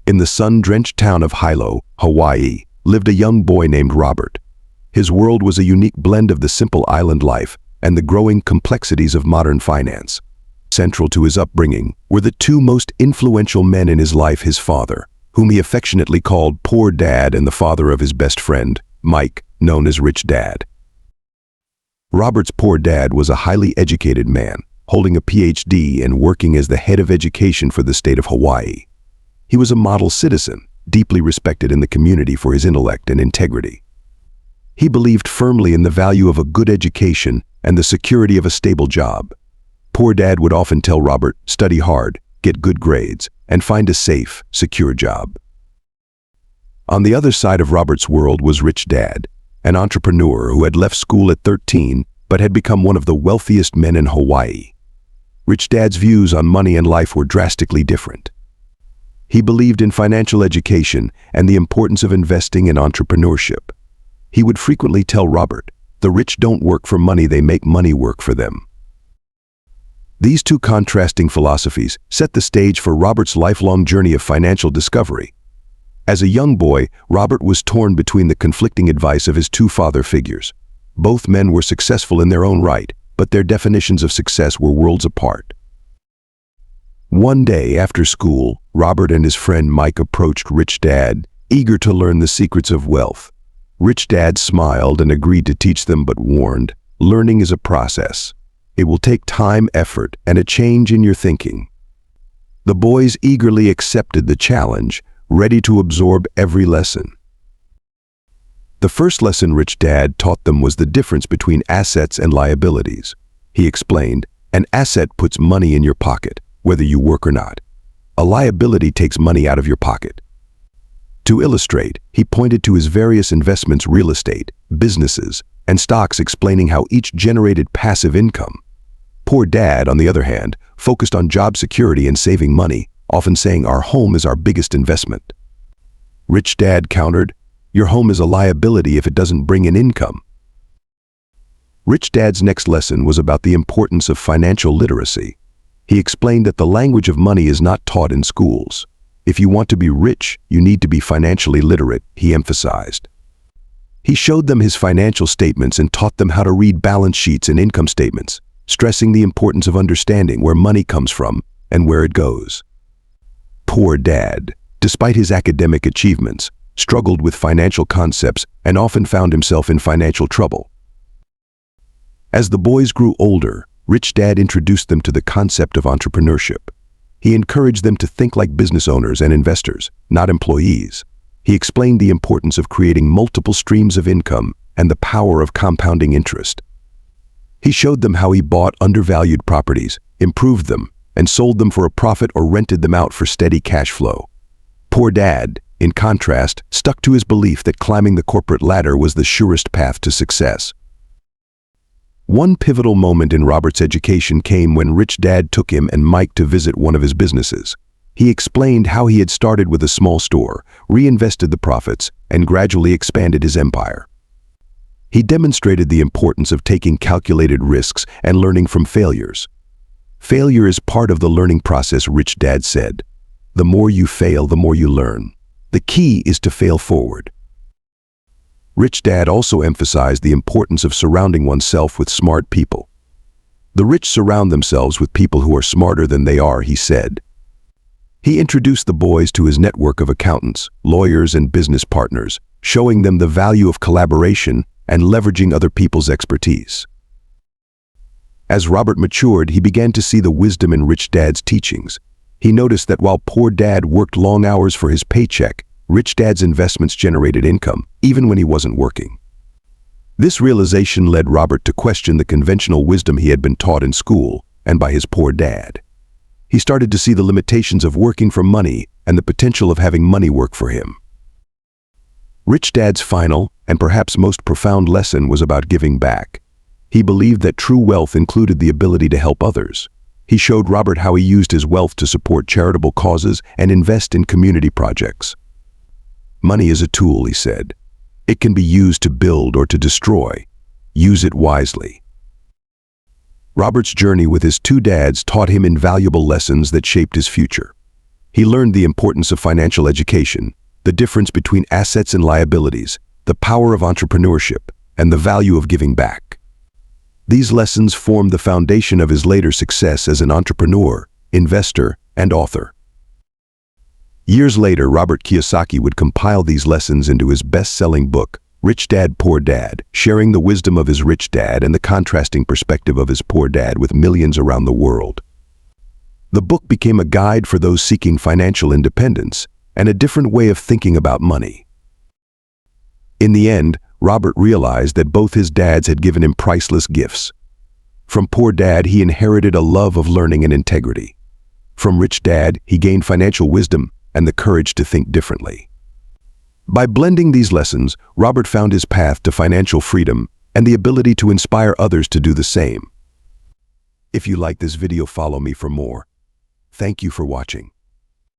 In the sun-drenched town of Hilo, Hawaii, lived a young boy named Robert. His world was a unique blend of the simple island life and the growing complexities of modern finance. Central to his upbringing were the two most influential men in his life: his father, whom he affectionately called Poor Dad, and the father of his best friend, Mike, known as Rich Dad. Robert's poor dad was a highly educated man, holding a PhD and working as the head of education for the state of Hawaii. He was a model citizen, deeply respected in the community for his intellect and integrity. He believed firmly in the value of a good education and the security of a stable job. Poor Dad would often tell Robert, study hard, get good grades, and find a safe, secure job. On the other side of Robert's world was Rich Dad, an entrepreneur who had left school at 13 but had become one of the wealthiest men in Hawaii. Rich Dad's views on money and life were drastically different. He believed in financial education and the importance of investing in entrepreneurship. He would frequently tell Robert, "The rich don't work for money, they make money work for them." These two contrasting philosophies set the stage for Robert's lifelong journey of financial discovery. As a young boy, Robert was torn between the conflicting advice of his two father figures. Both men were successful in their own right, but their definitions of success were worlds apart. One day after school, Robert and his friend Mike approached Rich Dad, eager to learn the secrets of wealth. Rich Dad smiled and agreed to teach them, but warned, "Learning is a process. It will take time, effort, and a change in your thinking." The boys eagerly accepted the challenge, ready to absorb every lesson. The first lesson Rich Dad taught them was the difference between assets and liabilities. He explained, "An asset puts money in your pocket, whether you work or not. A liability takes money out of your pocket." To illustrate, he pointed to his various investments: real estate, businesses, and stocks, explaining how each generated passive income. Poor Dad, on the other hand, focused on job security and saving money, often saying our home is our biggest investment. Rich Dad countered, "Your home is a liability if it doesn't bring in income." Rich Dad's next lesson was about the importance of financial literacy. He explained that the language of money is not taught in schools. If you want to be rich, you need to be financially literate, he emphasized. He showed them his financial statements and taught them how to read balance sheets and income statements, stressing the importance of understanding where money comes from and where it goes. Poor Dad, despite his academic achievements, struggled with financial concepts and often found himself in financial trouble. As the boys grew older, Rich Dad introduced them to the concept of entrepreneurship. He encouraged them to think like business owners and investors, not employees. He explained the importance of creating multiple streams of income and the power of compounding interest. He showed them how he bought undervalued properties, improved them, and sold them for a profit or rented them out for steady cash flow. Poor Dad, in contrast, stuck to his belief that climbing the corporate ladder was the surest path to success. One pivotal moment in Robert's education came when Rich Dad took him and Mike to visit one of his businesses. He explained how he had started with a small store, reinvested the profits, and gradually expanded his empire. He demonstrated the importance of taking calculated risks and learning from failures. "Failure is part of the learning process," Rich Dad said. "The more you fail, the more you learn. The key is to fail forward." Rich Dad also emphasized the importance of surrounding oneself with smart people. "The rich surround themselves with people who are smarter than they are," he said. He introduced the boys to his network of accountants, lawyers, and business partners, showing them the value of collaboration and leveraging other people's expertise. As Robert matured, he began to see the wisdom in Rich Dad's teachings. He noticed that while Poor Dad worked long hours for his paycheck, Rich Dad's investments generated income, even when he wasn't working. This realization led Robert to question the conventional wisdom he had been taught in school and by his poor dad. He started to see the limitations of working for money and the potential of having money work for him. Rich Dad's final, and perhaps most profound lesson was about giving back. He believed that true wealth included the ability to help others. He showed Robert how he used his wealth to support charitable causes and invest in community projects. "Money is a tool," he said. "It can be used to build or to destroy. Use it wisely." Robert's journey with his two dads taught him invaluable lessons that shaped his future. He learned the importance of financial education, the difference between assets and liabilities, the power of entrepreneurship, and the value of giving back. These lessons formed the foundation of his later success as an entrepreneur, investor, and author. Years later, Robert Kiyosaki would compile these lessons into his best-selling book, Rich Dad, Poor Dad, sharing the wisdom of his rich dad and the contrasting perspective of his poor dad with millions around the world. The book became a guide for those seeking financial independence and a different way of thinking about money. In the end, Robert realized that both his dads had given him priceless gifts. From Poor Dad, he inherited a love of learning and integrity. From Rich Dad, he gained financial wisdom and the courage to think differently. By blending these lessons, Robert found his path to financial freedom and the ability to inspire others to do the same. If you like this video, follow me for more. Thank you for watching.